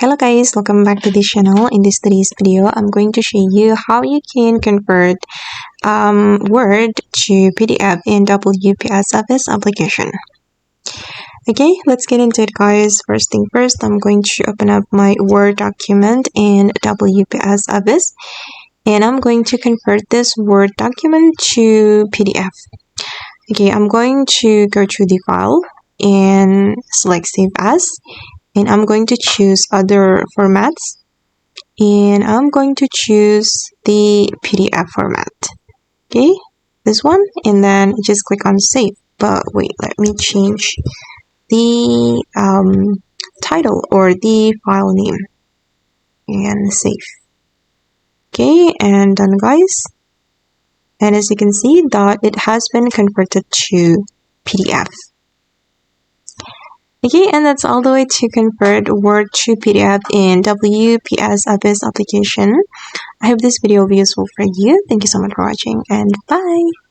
Hello guys, welcome back to this channel. In today's video, I'm going to show you how you can convert Word to PDF in WPS Office application. Okay, let's get into it guys. First thing first, I'm going to open up my Word document in WPS Office and I'm going to convert this Word document to PDF. Okay, I'm going to go to the file and select Save As. And I'm going to choose other formats and I'm going to choose the PDF format. Okay, this one, and then just click on save. But wait, let me change the title or the file name and save. Okay, and done guys. And as you can see that it has been converted to PDF. Okay, and that's all the way to convert Word to PDF in WPS Office application. I hope this video will be useful for you. Thank you so much for watching and bye!